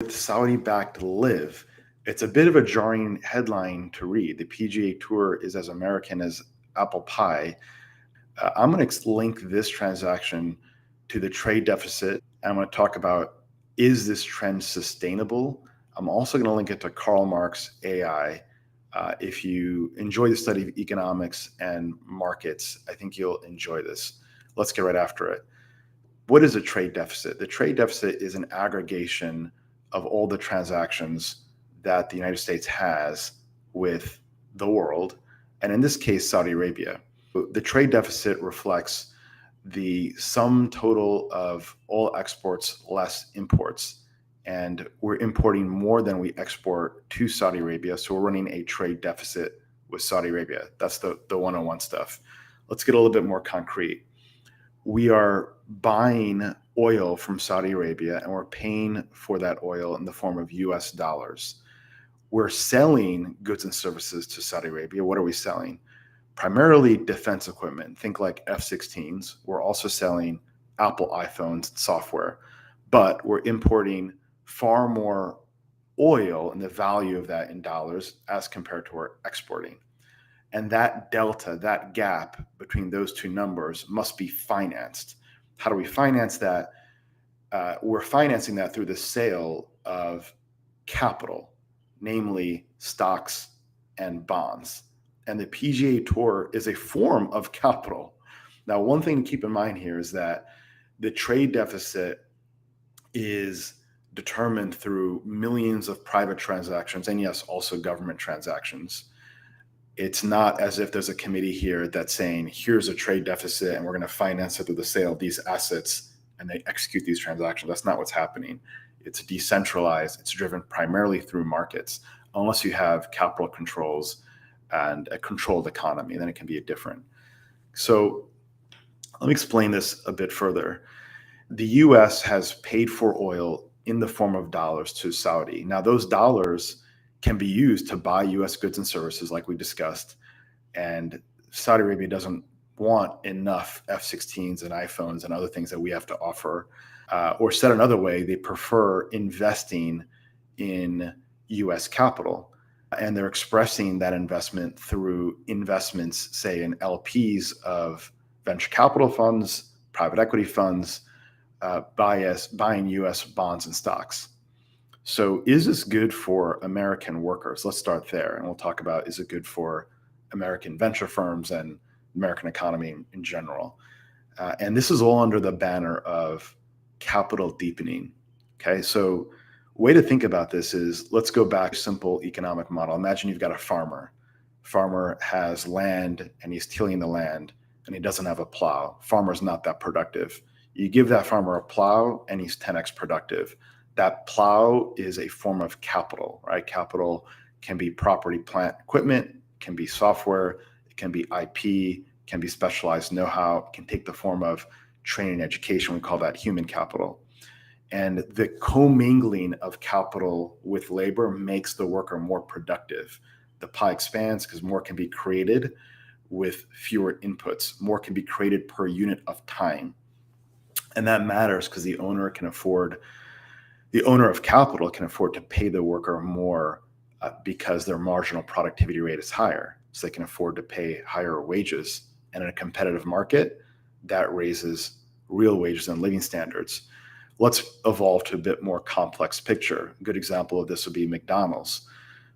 With Saudi-backed Liv, it's a bit of a jarring headline to read. The PGA Tour is as American as apple pie. I'm going to link this transaction to the trade deficit. I'm going to talk about, is this trend sustainable? I'm also going to link it to Karl Marx AI. If you enjoy the study of economics and markets, I think you'll enjoy this. Let's get right after it. What is a trade deficit? The trade deficit is an aggregation of all the transactions that the United States has with the world, and in this case, Saudi Arabia. The trade deficit reflects the sum total of all exports less imports, and we're importing more than we export to Saudi Arabia, so we're running a trade deficit with Saudi Arabia. That's the 101 stuff. Let's get a little bit more concrete. We are buying oil from Saudi Arabia and we're paying for that oil in the form of US dollars. We're selling goods and services to Saudi Arabia. What are we selling? Primarily defense equipment. Think like F-16s. We're also selling Apple iPhones and software, but we're importing far more oil and the value of that in dollars as compared to our exporting. And that delta, that gap between those two numbers must be financed. How do we finance that? We're financing that through the sale of capital, namely stocks and bonds. And the PGA Tour is a form of capital. Now, one thing to keep in mind here is that the trade deficit is determined through millions of private transactions and, yes, also government transactions. It's not as if there's a committee here that's saying, here's a trade deficit and we're going to finance it through the sale of these assets, and they execute these transactions. That's not what's happening. It's decentralized. It's driven primarily through markets. Unless you have capital controls and a controlled economy, then it can be different. So let me explain this a bit further. The US has paid for oil in the form of dollars to Saudi. Now, those dollars can be used to buy US goods and services like we discussed. And Saudi Arabia doesn't want enough F-16s and iPhones and other things that we have to offer. Or said another way, they prefer investing in US capital. And they're expressing that investment through investments, say, in LPs of venture capital funds, private equity funds, buying US bonds and stocks. So is this good for American workers? Let's start there. And we'll talk about, is it good for American venture firms and American economy in general? And this is all under the banner of capital deepening. Okay, so way to think about this is, let's go back to a simple economic model. Imagine you've got a farmer. Farmer has land and he's tilling the land and he doesn't have a plow. Farmer's not that productive. You give that farmer a plow and he's 10x productive. That plow is a form of capital, right? Capital can be property, plant, equipment, can be software, it can be IP, can be specialized know-how, it can take the form of training and education. We call that human capital. And the commingling of capital with labor makes the worker more productive. The pie expands because more can be created with fewer inputs. More can be created per unit of time. And that matters because the owner of capital can afford to pay the worker more because their marginal productivity rate is higher. So they can afford to pay higher wages. And in a competitive market, that raises real wages and living standards. Let's evolve to a bit more complex picture. A good example of this would be McDonald's.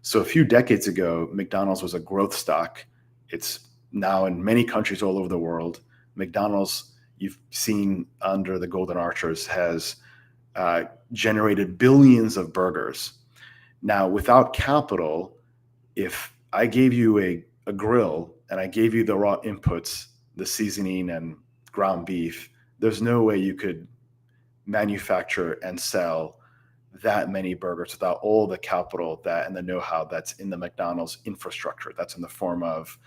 So a few decades ago, McDonald's was a growth stock. It's now in many countries all over the world. McDonald's, you've seen under the Golden Arches, has generated billions of burgers. Now, without capital, if I gave you a grill and I gave you the raw inputs, the seasoning and ground beef, there's no way you could manufacture and sell that many burgers without all the capital that and the know-how that's in the McDonald's infrastructure. That's in the form of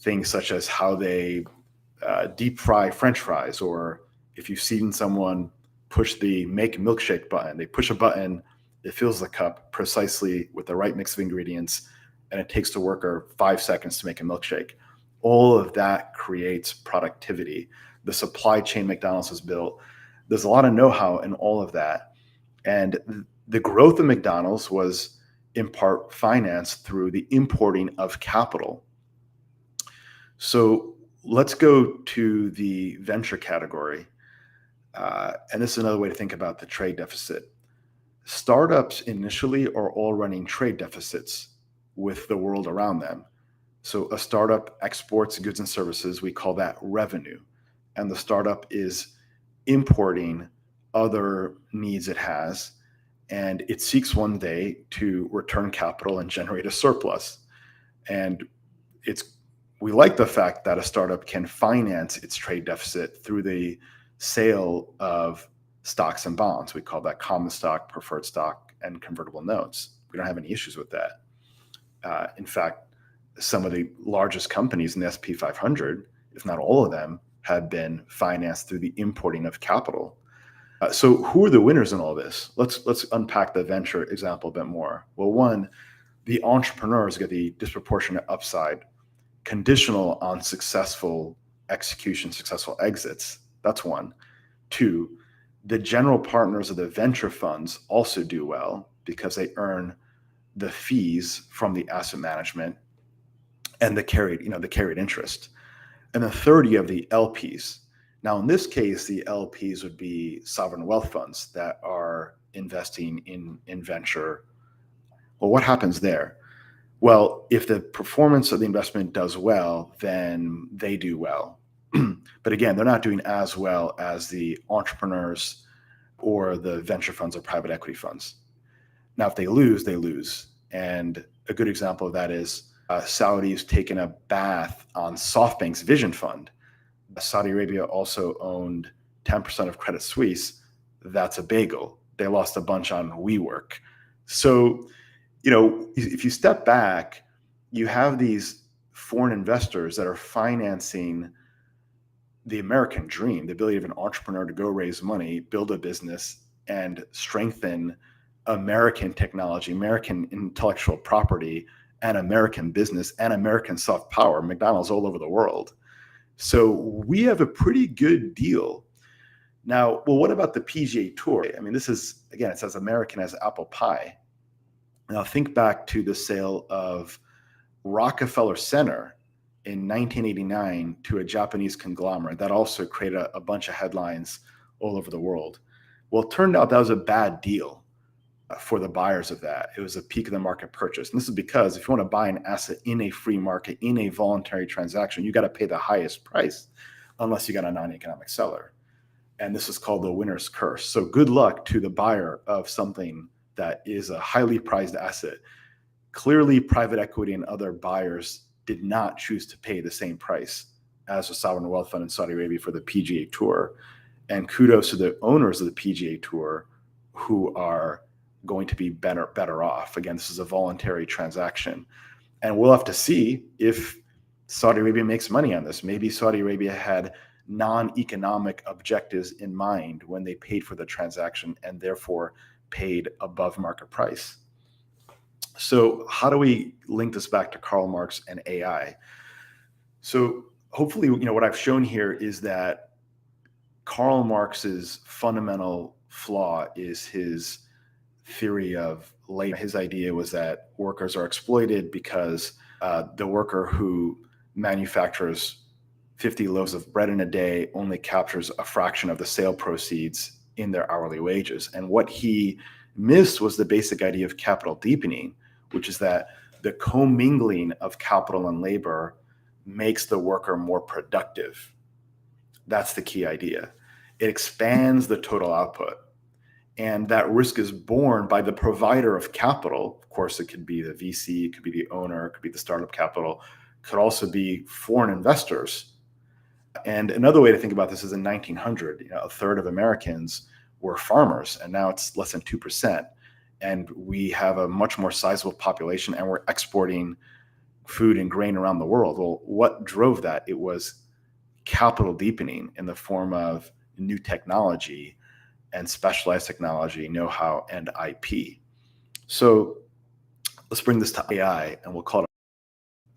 things such as how they deep fry French fries, or if you've seen someone push the make milkshake button, they push a button, it fills the cup precisely with the right mix of ingredients, and it takes the worker 5 seconds to make a milkshake. All of that creates productivity. The supply chain McDonald's has built, there's a lot of know-how in all of that. And The growth of McDonald's was in part financed through the importing of capital. So let's go to the venture category. And this is another way to think about the trade deficit. Startups initially are all running trade deficits with the world around them. So a startup exports goods and services, we call that revenue. And the startup is importing other needs it has, and it seeks one day to return capital and generate a surplus. And we like the fact that a startup can finance its trade deficit through the sale of stocks and bonds. We call that common stock, preferred stock, and convertible notes. We don't have any issues with that. In fact, some of the largest companies in the S&P 500, if not all of them, have been financed through the importing of capital. So who are the winners in all this? Let's unpack the venture example a bit more. Well, one, the entrepreneurs get the disproportionate upside, conditional on successful execution, successful exits. That's one. Two, the general partners of the venture funds also do well because they earn the fees from the asset management and the carried interest. And then third, you have the LPs. Now, in this case, the LPs would be sovereign wealth funds that are investing in venture. Well, what happens there? Well, if the performance of the investment does well, then they do well. But again, they're not doing as well as the entrepreneurs or the venture funds or private equity funds. Now, if they lose, they lose. And a good example of that is Saudi's taken a bath on SoftBank's Vision Fund. Saudi Arabia also owned 10% of Credit Suisse. That's a bagel. They lost a bunch on WeWork. So, if you step back, you have these foreign investors that are financing the American dream, the ability of an entrepreneur to go raise money, build a business, and strengthen American technology, American intellectual property, and American business, and American soft power, McDonald's all over the world. So we have a pretty good deal. Now, well, what about the PGA Tour? I mean, this is, again, it's as American as apple pie. Now, think back to the sale of Rockefeller Center in 1989 to a Japanese conglomerate. That also created a bunch of headlines all over the world. Well, it turned out that was a bad deal for the buyers of that. It was a peak of the market purchase. And this is because if you want to buy an asset in a free market, in a voluntary transaction, you got to pay the highest price unless you got a non-economic seller. And this is called the winner's curse. So good luck to the buyer of something that is a highly prized asset. Clearly, private equity and other buyers did not choose to pay the same price as a sovereign wealth fund in Saudi Arabia for the PGA Tour. And kudos to the owners of the PGA Tour who are going to be better off. Again, this is a voluntary transaction. And we'll have to see if Saudi Arabia makes money on this. Maybe Saudi Arabia had non-economic objectives in mind when they paid for the transaction and therefore paid above market price. So how do we link this back to Karl Marx and AI? So hopefully, what I've shown here is that Karl Marx's fundamental flaw is his theory of labor. His idea was that workers are exploited because the worker who manufactures 50 loaves of bread in a day only captures a fraction of the sale proceeds in their hourly wages. And what he missed was the basic idea of capital deepening, which is that the commingling of capital and labor makes the worker more productive. That's the key idea. It expands the total output. And that risk is borne by the provider of capital. Of course, it could be the VC, it could be the owner, it could be the startup capital, it could also be foreign investors. And another way to think about this is in 1900, a third of Americans were farmers, and now it's less than 2%. And we have a much more sizable population, and we're exporting food and grain around the world. Well, what drove that? It was capital deepening in the form of new technology and specialized technology, know-how, and IP. So let's bring this to AI, and we'll call it.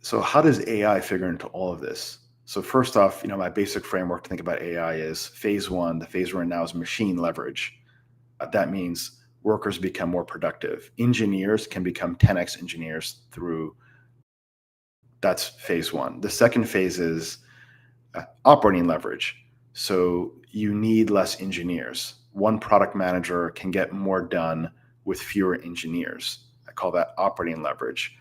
So how does AI figure into all of this? So first off, my basic framework to think about AI is phase one. The phase we're in now is machine leverage. That means workers become more productive. Engineers can become 10x engineers through that's phase one. The second phase is operating leverage. So you need less engineers. One product manager can get more done with fewer engineers. I call that operating leverage.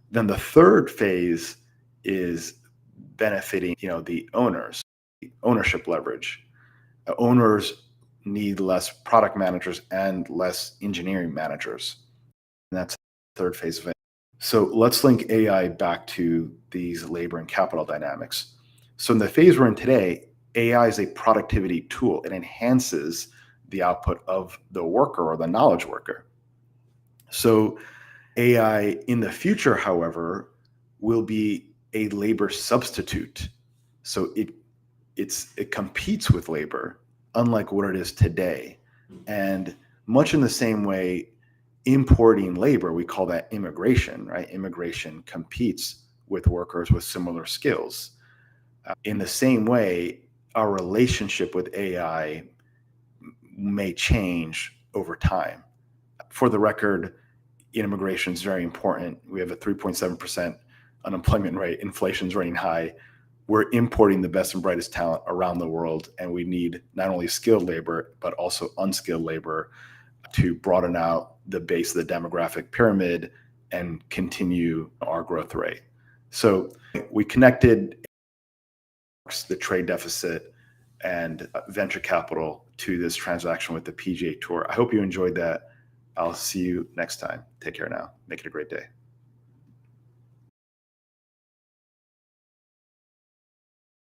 Then the third phase is benefiting, the owners, the ownership leverage. Owners need less product managers and less engineering managers. And that's the third phase of it. So let's link AI back to these labor and capital dynamics. So in the phase we're in today, AI is a productivity tool. It enhances the output of the worker or the knowledge worker. So AI in the future, however, will be a labor substitute. So it competes with labor, unlike what it is today. And much in the same way, importing labor, we call that immigration, right? Immigration competes with workers with similar skills. In the same way, our relationship with AI may change over time. For the record, immigration is very important. We have a 3.7% unemployment rate. Inflation is running high. We're importing the best and brightest talent around the world, and we need not only skilled labor, but also unskilled labor to broaden out the base of the demographic pyramid and continue our growth rate. So we connected the trade deficit and venture capital to this transaction with the PGA Tour. I hope you enjoyed that. I'll see you next time. Take care now. Make it a great day.